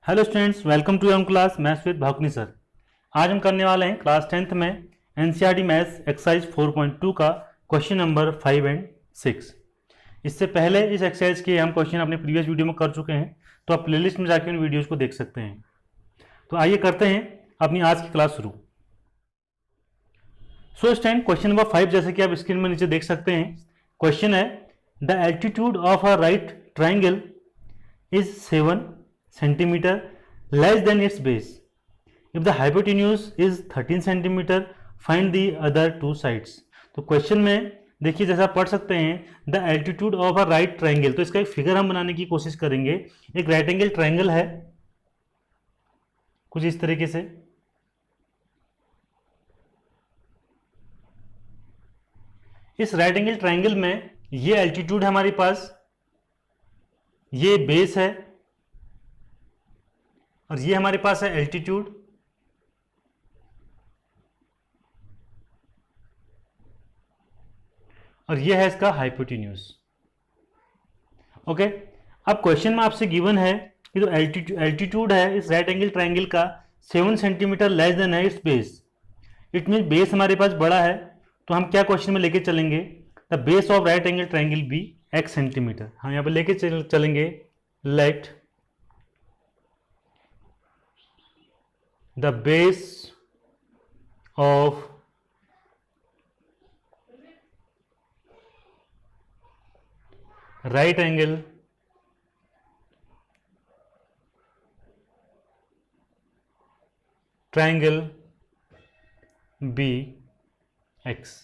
Hello students, welcome to your class maths with Bhakuni sir. आज हम करने वाले हैं क्लास 10th में एनसीईआरटी मैथ्स एक्सरसाइज 4.2 का क्वेश्चन नंबर 5 एंड 6। इससे पहले इस एक्सरसाइज के हम क्वेश्चन अपने प्रीवियस वीडियो में कर चुके हैं, तो आप प्लेलिस्ट में जाकर उन वीडियोज को देख सकते हैं। तो आइए करते हैं अपनी आज की क्लास शुरू। सो स्टूडेंट, क्वेश्चन नंबर 5 जैसे कि आप स्क्रीन में नीचे देख सकते हैं, क्वेश्चन है the altitude of a right triangle is 7 centimeter less than its base. If the hypotenuse is 13 centimeter, find the other two sides. तो क्वेश्चन में देखिए जैसा पढ़ सकते हैं the altitude of a right triangle, तो इसका एक फिगर हम बनाने की कोशिश करेंगे। एक राइट एंगल ट्राइंगल है कुछ इस तरीके से, इस राइट एंगल ट्राइंगल में ये एल्टीट्यूड है हमारे पास, ये बेस है और ये हमारे पास है एल्टीट्यूड। और ये है इसका हाइपोटेन्यूज। ओके, अब क्वेश्चन में आपसे गिवन है कि जो एल्टीट्यूड है इस राइट एंगल ट्राइंगल का 7 सेंटीमीटर लेस देन है it's base. It mean base हमारे पास बड़ा है, तो हम क्या क्वेश्चन में लेके चलेंगे, the base of right angle triangle be x centimetre. हम यहाँ पे लेके चलेंगे let the base of right angle triangle B x।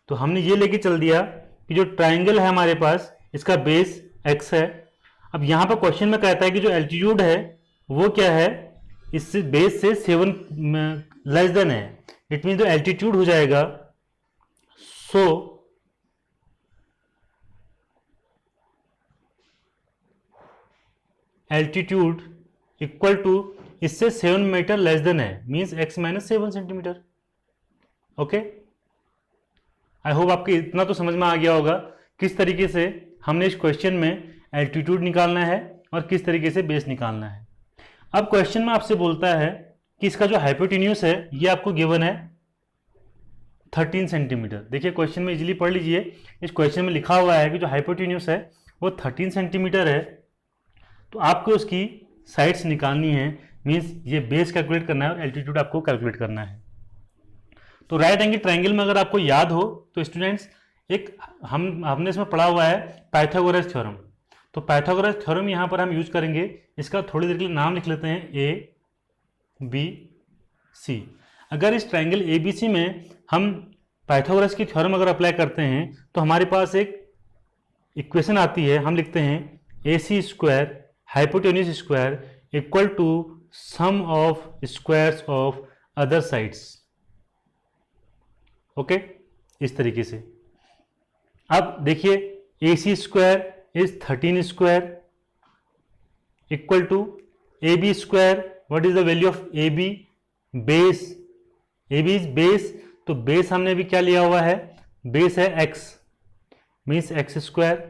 तो हमने ये लेके चल दिया कि जो ट्राइंगल है हमारे पास इसका बेस x है। अब यहाँ पर क्वेश्चन में कहता है कि जो एल्टीट्यूड है वो क्या है, इससे बेस से 7 लेस देन है। इट मीन जो एल्टीट्यूड हो जाएगा, सो एल्टीट्यूड इक्वल टू इससे 7 मीटर लेस देन है, means x minus 7 centimetre. Okay, I hope आपके इतना तो समझ में आ गया होगा किस तरीके से हमने इस क्वेश्चन में एल्टीट्यूड निकालना है और किस तरीके से बेस निकालना है। अब क्वेश्चन में आपसे बोलता है कि इसका जो हाइपोटेन्यूज है ये आपको गिवन है 13 सेंटीमीटर। देखिए क्वेश्चन में इजीली पढ़ लीजिए, इस क्वेश्चन में लिखा हुआ है कि जो हाइपोटेन्यूज है वो 13 सेंटीमीटर है। तो आपको उसकी साइड्स निकालनी है, मीन्स ये बेस कैलकुलेट करना है और एल्टीट्यूड आपको कैलकुलेट करना है। तो राइट एंगल ट्राइंगल में अगर आपको याद हो तो स्टूडेंट्स, एक हमने इसमें पढ़ा हुआ है पाइथागोरस थ्योरम। तो पाइथागोरस थ्योरम यहाँ पर हम यूज करेंगे। इसका थोड़ी देर के लिए नाम लिख लेते हैं ए बी सी। अगर इस ट्राइंगल ए बी सी में हम पाइथागोरस की थ्योरम अगर अप्लाई करते हैं तो हमारे पास एक इक्वेशन आती है, हम लिखते हैं A C square hypotenuse square equal to sum of squares of other sides. Okay, इस तरीके से। अब देखिए A C square is 13 square equal to AB square. What is the value of AB? Base. AB is base, तो base हमने भी क्या लिया हुआ है, base है x, means x square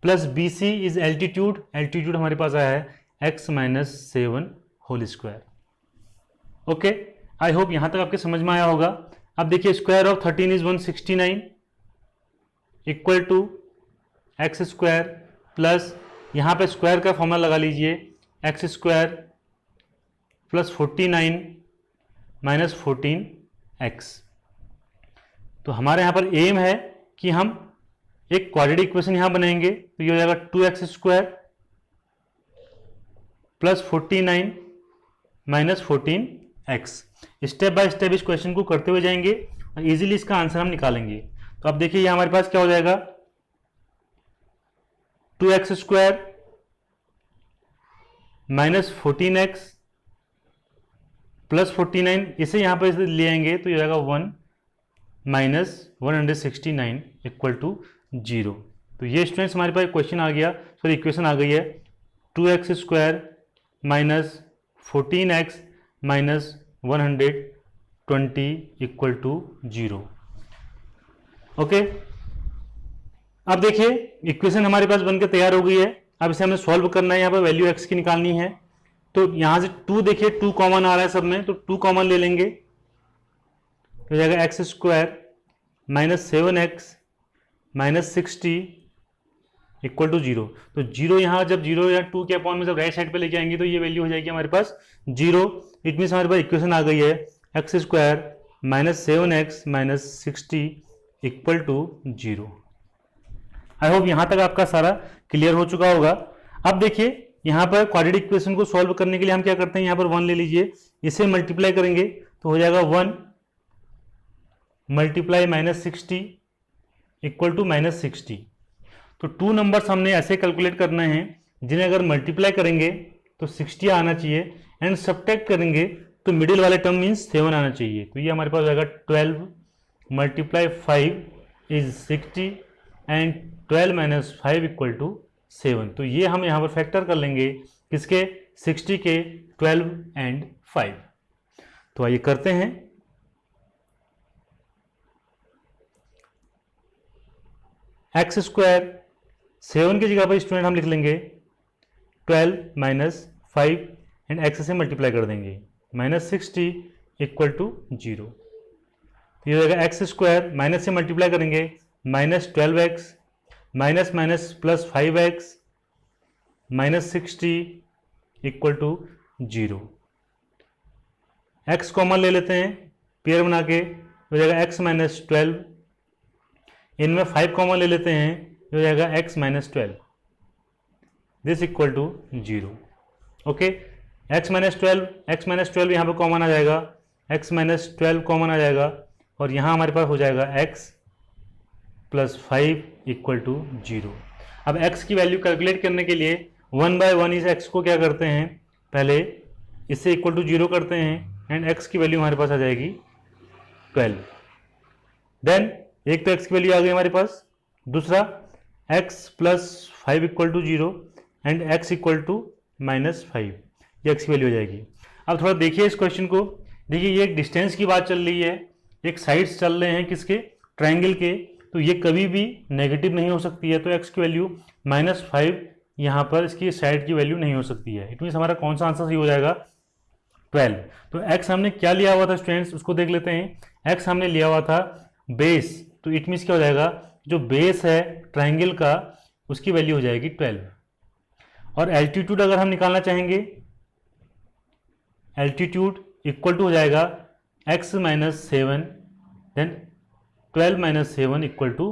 plus BC is altitude. altitude हमारे पास आया है x minus 7 whole square. Okay, I hope यहाँ तक आपके समझ में आया होगा। अब देखिए square of 13 is 169 equal to X square plus यहाँ पे स्क्वायर का फॉर्मूला लगा लीजिए, x square plus 49 minus 14x। तो हमारे यहाँ पर एम है कि हम एक क्वाड्रेटिक इक्वेशन यहाँ बनाएंगे, तो ये हो जाएगा 2x square plus 49 minus 14x। Step by step इस क्वेश्चन को करते हुए जाएंगे और इजीली इसका आंसर हम निकालेंगे। तो अब देखिए ये हमारे पास क्या हो जाएगा, 2x square minus 14x plus 49, इसे यहां पर ले आएंगे तो ये जाएगा 1 माइनस 169 इक्वल टू 0। तो ये स्टूडेंट्स हमारे पास क्वेश्चन आ गया, सॉरी इक्वेशन आ गई है 2x square minus 14x minus 120 equal to 0। Okay, अब देखिए इक्वेशन हमारे पास बनकर तैयार हो गई है। अब इसे हमें सॉल्व करना है, यहाँ पर वैल्यू x की निकालनी है। तो यहां से 2 देखिए 2 कॉमन आ रहा है सब में, तो 2 कॉमन ले लेंगे, तो हो जाएगा x square minus 7x minus 60 equal to 0। तो 0 यहाँ जब 0 या 2 के अपॉन में जब राइट साइड पे लेके आएंगे तो ये वैल्यू हो जाएगी हमारे पास 0। इट मीन्स हमारे पास इक्वेशन आ गई है X square minus 7x minus 60 equal to 0। I hope यहाँ तक आपका सारा क्लियर हो चुका होगा। अब देखिए यहाँ पर क्वाड्रेटिक इक्वेशन को सॉल्व करने के लिए हम क्या करते हैं, यहाँ पर 1 ले लीजिए, इसे मल्टीप्लाई करेंगे तो हो जाएगा 1 multiply minus 60 equal to minus 60। तो 2 नंबर्स हमने ऐसे कैलकुलेट करने हैं जिन्हें अगर मल्टीप्लाई करेंगे तो 60 आना चाहिए एंड सब्ट्रैक्ट करेंगे तो मिडिल वाले टर्म मीन्स 7 आना चाहिए। तो ये हमारे पास हो जाएगा 12 multiply 5 is 60 and 12 minus 5 equal to 7। तो ये हम यहाँ पर फैक्टर कर लेंगे किसके, 60 के, 12 एंड 5। तो आइए करते हैं। एक्स स्क्वायर 7 की जगह पर स्टूडेंट हम लिख लेंगे 12 माइनस 5 एंड एक्स से मल्टीप्लाई कर देंगे माइनस 60 इक्वल टू 0। तो ये हो जाएगा एक्स स्क्वायर माइनस से मल्टीप्लाई करेंगे minus 12x minus minus plus 5x minus 60 equal to 0। x common ले लेते हैं पेयर बना के, हो जाएगा x माइनस 12, इनमें 5 कॉमन ले लेते हैं, हो जाएगा x minus 12, this equal to 0। Okay, x minus 12 यहाँ पर कॉमन आ जाएगा, x माइनस 12 कॉमन आ जाएगा और यहाँ हमारे पास हो जाएगा x प्लस 5 इक्वल टू 0। अब x की वैल्यू कैलकुलेट करने के लिए 1 बाय 1 इस x को क्या करते हैं, पहले इससे इक्वल टू 0 करते हैं एंड x की वैल्यू हमारे पास आ जाएगी 12। देन एक तो x की वैल्यू आ गई हमारे पास, दूसरा x plus 5 equal to 0 and x equal to minus 5, ये x की वैल्यू हो जाएगी। अब थोड़ा देखिए इस क्वेश्चन को, देखिए ये एक डिस्टेंस की बात चल रही है, एक साइड्स चल रहे हैं किसके, ट्रायंगल के, तो ये कभी भी नेगेटिव नहीं हो सकती है। तो x की वैल्यू माइनस 5 यहाँ पर इसकी साइड की वैल्यू नहीं हो सकती है। इट मीन्स हमारा कौन सा आंसर सही हो जाएगा, 12। तो x हमने क्या लिया हुआ था स्टूडेंट्स, उसको देख लेते हैं। x हमने लिया हुआ था बेस, तो इट मीन्स क्या हो जाएगा, जो बेस है ट्रायंगल का उसकी वैल्यू हो जाएगी 12। और एल्टीट्यूड अगर हम निकालना चाहेंगे, एल्टीट्यूड इक्वल टू हो जाएगा x minus 7 then 12 minus 7 equal to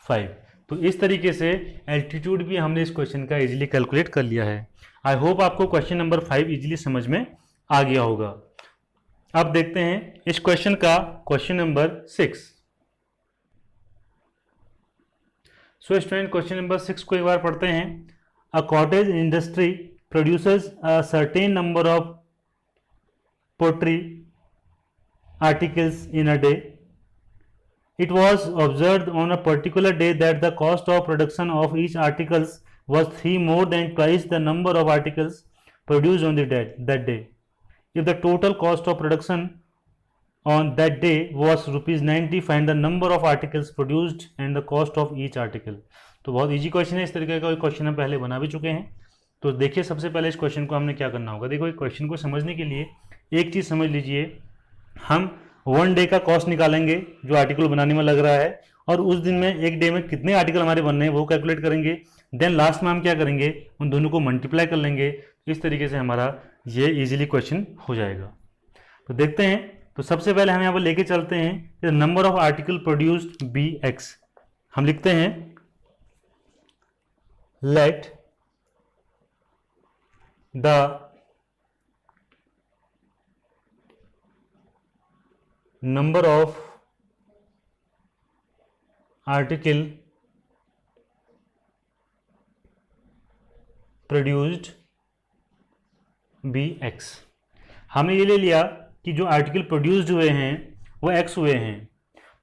5। तो इस तरीके से एल्टीट्यूड भी हमने इस क्वेश्चन का इजीली कैलकुलेट कर लिया है। आई होप आपको क्वेश्चन नंबर 5 इजीली समझ में आ गया होगा। अब देखते हैं इस क्वेश्चन का question number 6। So student question number 6 को एक बार पढ़ते हैं। A cottage industry produces a certain number of pottery articles in a day. It was observed on a particular day that the cost of production of each articles was 3 more than twice the number of articles produced on that day. If the total cost of production on that day was ₹90, find the number of articles produced and the cost of each article. तो बहुत easy question है, इस तरीके का question हम पहले बना भी चुके हैं। तो देखिए सबसे पहले इस क्वेश्चन को हमने क्या करना होगा। देखो, एक क्वेश्चन को समझने के लिए एक चीज़ समझ लीजिए, हम 1 डे का कॉस्ट निकालेंगे जो आर्टिकल बनाने में लग रहा है, और उस दिन में एक डे में कितने आर्टिकल हमारे बनने हैं वो कैलकुलेट करेंगे। देन लास्ट में हम क्या करेंगे, उन दोनों को मल्टीप्लाई कर लेंगे। इस तरीके से हमारा ये इजीली क्वेश्चन हो जाएगा। तो देखते हैं। तो सबसे पहले हम यहाँ पर लेके चलते हैं number of article produced by x. हम लिखते हैं let the number of article produced be x। हमने ये ले लिया कि जो आर्टिकल प्रोड्यूस्ड हुए हैं वो x हुए हैं,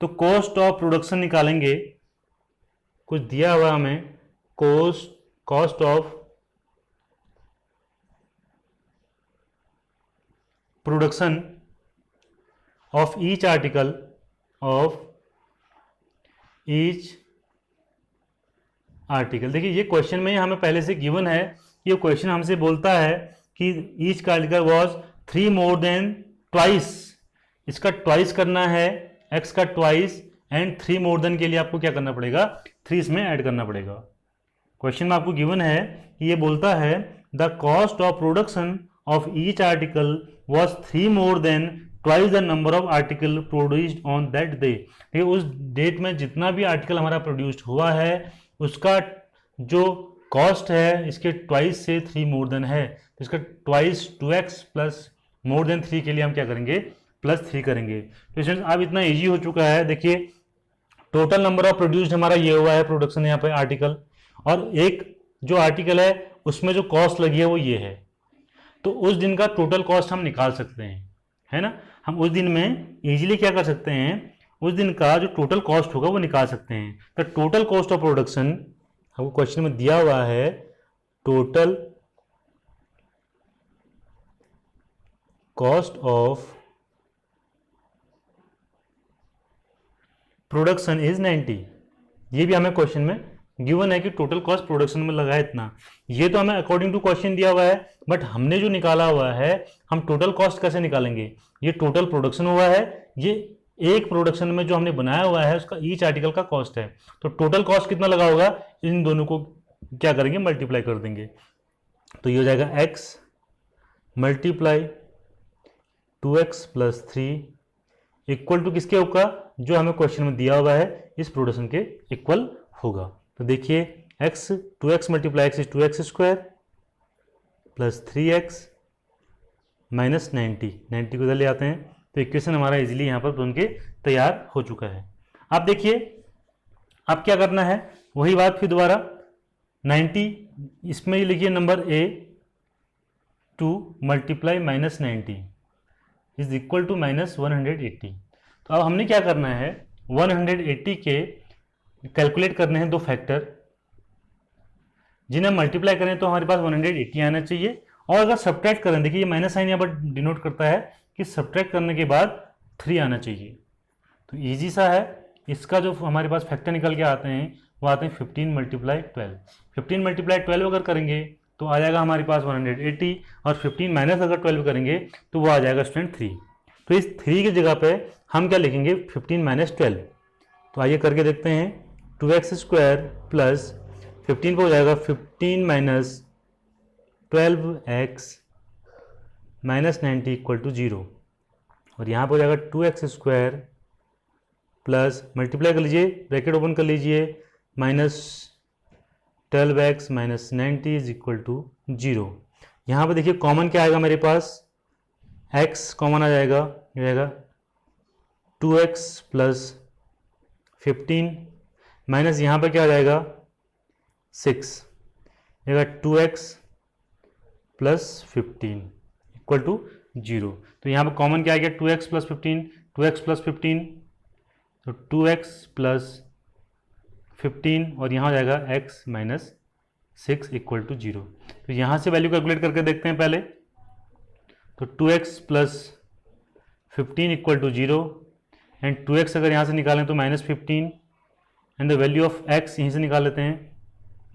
तो कॉस्ट ऑफ प्रोडक्शन निकालेंगे। कुछ दिया हुआ हमें, cost of production of each article देखिए ये क्वेश्चन में हमें पहले से गिवन है। ये क्वेश्चन हमसे बोलता है कि ईच का article was 3 more than twice, इसका ट्वाइस करना है, x का ट्वाइस, एंड 3 मोर देन के लिए आपको क्या करना पड़ेगा, 3 इसमें ऐड करना पड़ेगा। क्वेश्चन में आपको गिवन है कि ये बोलता है the cost of production of each article was 3 more than twice the number of article produced on that day. ठीक है, उस डेट में जितना भी आर्टिकल हमारा प्रोड्यूस्ड हुआ है उसका जो कॉस्ट है इसके ट्वाइस से 3 मोर देन है, तो इसका twice 2x plus more than 3 के लिए हम क्या करेंगे, +3 करेंगे। तो स्टूडेंट्स अब इतना इजी हो चुका है। देखिए टोटल नंबर ऑफ प्रोड्यूस्ड हमारा ये हुआ है प्रोडक्शन यहाँ पे आर्टिकल, और एक जो आर्टिकल है उसमें जो कॉस्ट लगी है वो ये है, तो उस दिन का टोटल कॉस्ट हम निकाल सकते हैं, है ना। हम उस दिन में इजीली क्या कर सकते हैं, उस दिन का जो टोटल कॉस्ट होगा वो निकाल सकते हैं। तो टोटल कॉस्ट ऑफ प्रोडक्शन हमको क्वेश्चन में दिया हुआ है, total cost of production is 90। ये भी हमें क्वेश्चन में गिवन है कि टोटल कॉस्ट प्रोडक्शन में लगा है इतना। ये तो हमें अकॉर्डिंग टू क्वेश्चन दिया हुआ है, बट हमने जो निकाला हुआ है हम टोटल कॉस्ट कैसे निकालेंगे, ये टोटल प्रोडक्शन हुआ है, ये एक प्रोडक्शन में जो हमने बनाया हुआ है उसका ईच आर्टिकल का कॉस्ट है, तो टोटल कॉस्ट कितना लगा होगा, इन दोनों को क्या करेंगे, मल्टीप्लाई कर देंगे। तो ये हो जाएगा x multiply 2x plus 3 equal to किसके होगा, जो हमें क्वेश्चन में दिया हुआ है इस प्रोडक्शन के इक्वल होगा। तो देखिए x 2x multiply x is 2x square plus 3x minus 90 को इधर ले आते हैं, तो इक्वेशन हमारा इजीली यहाँ पर बन के तैयार हो चुका है। अब देखिए अब क्या करना है, वही बात फिर दोबारा 90 इसमें ही लिखिए number a 2 multiply minus 90 is equal to minus 180। तो अब हमने क्या करना है, 180 के कैलकुलेट करने हैं दो फैक्टर, जिन्हें मल्टीप्लाई करें तो हमारे पास 180 आना चाहिए, और अगर सब्ट्रैक्ट करें, देखिए ये माइनस साइन यहाँ पर डिनोट करता है कि सब्ट्रैक्ट करने के बाद 3 आना चाहिए। तो इजी सा है, इसका जो हमारे पास फैक्टर निकल के आते हैं वो आते हैं 15 मल्टीप्लाई 12। 15 मल्टीप्लाई 12 अगर करेंगे तो आ जाएगा हमारे पास 180, और 15 माइनस अगर 12 करेंगे तो वो आ जाएगा स्टूडेंट 3। तो इस 3 की जगह पे हम क्या लिखेंगे, 15 माइनस 12। तो आइए करके देखते हैं, 2x स्क्वायर प्लस 15 पर हो जाएगा 15 minus 12x minus 90 equal to 0, और यहाँ पर हो जाएगा 2x स्क्वायर प्लस मल्टीप्लाई कर लीजिए, ब्रैकेट ओपन कर लीजिए, minus 12x minus 90 is equal to 0। यहाँ पर देखिए कॉमन क्या आएगा मेरे पास, x कॉमन आ जाएगा, ये आएगा 2x प्लस 15 माइनस यहाँ पर क्या आ जाएगा 6, आएगा 2x प्लस 15 इक्वल टू 0। तो यहाँ पर कॉमन क्या आ गया, 2x प्लस 15, 2x प्लस 15, तो 2x प्लस 15 और यहाँ हो जाएगा x माइनस 6 इक्वल टू 0। तो यहाँ से वैल्यू कैलकुलेट करके देखते हैं पहले, तो 2x plus 15 equal to 0 and 2x अगर यहाँ से निकालें तो minus 15 and the value of x यहीं से निकाल लेते हैं,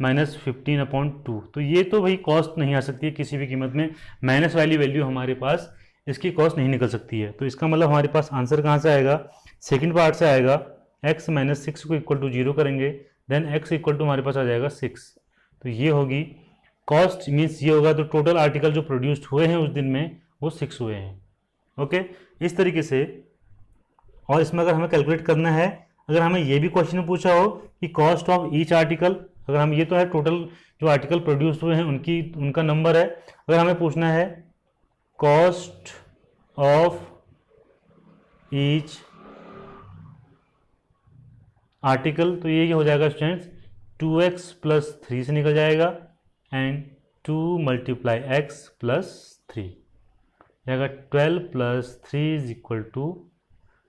माइनस 15/2। तो ये तो भाई कॉस्ट नहीं आ सकती है किसी भी कीमत में, माइनस वाली वैल्यू हमारे पास इसकी कॉस्ट नहीं निकल सकती है। तो इसका मतलब हमारे पास आंसर कहाँ से आएगा, सेकंड पार्ट से आएगा, x माइनस 6 को इक्वल टू 0 करेंगे, देन x इक्वल टू हमारे पास आ जाएगा 6। तो ये होगी कॉस्ट, मीन्स ये होगा तो टोटल आर्टिकल जो प्रोड्यूस्ड हुए हैं उस दिन में वो 6 हुए हैं। ओके, इस तरीके से। और इसमें अगर हमें कैलकुलेट करना है, अगर हमें ये भी क्वेश्चन में पूछा हो कि कॉस्ट ऑफ ईच आर्टिकल, अगर हम ये तो है टोटल जो आर्टिकल प्रोड्यूस हुए हैं उनका नंबर है, अगर हमें पूछना है कॉस्ट ऑफ ईच आर्टिकल, तो ये हो जाएगा स्टूडेंट्स 2x प्लस 3 से निकल जाएगा एंड 2 मल्टीप्लाई x प्लस 3 जाएगा 12 प्लस 3 इज इक्वल टू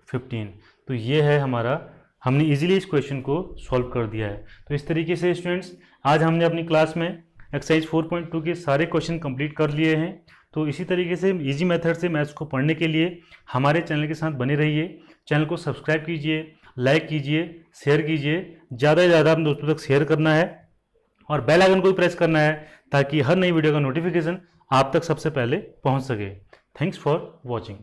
15। तो ये है हमारा, हमने इजीली इस क्वेश्चन को सॉल्व कर दिया है। तो इस तरीके से स्टूडेंट्स आज हमने अपनी क्लास में एक्सरसाइज 4.2 के सारे क्वेश्चन कंप्लीट कर लिए हैं। तो इसी तरीके से इजी मेथड से मैथ्स को पढ़ने के लिए हमारे चैनल के साथ बने रहिए। चैनल को सब्सक्राइब कीजिए, लाइक कीजिए, शेयर कीजिए, ज़्यादा से ज़्यादा अपने दोस्तों तक शेयर करना है और बेल आइकन को भी प्रेस करना है ताकि हर नई वीडियो का नोटिफिकेशन आप तक सबसे पहले पहुंच सके। Thanks for watching.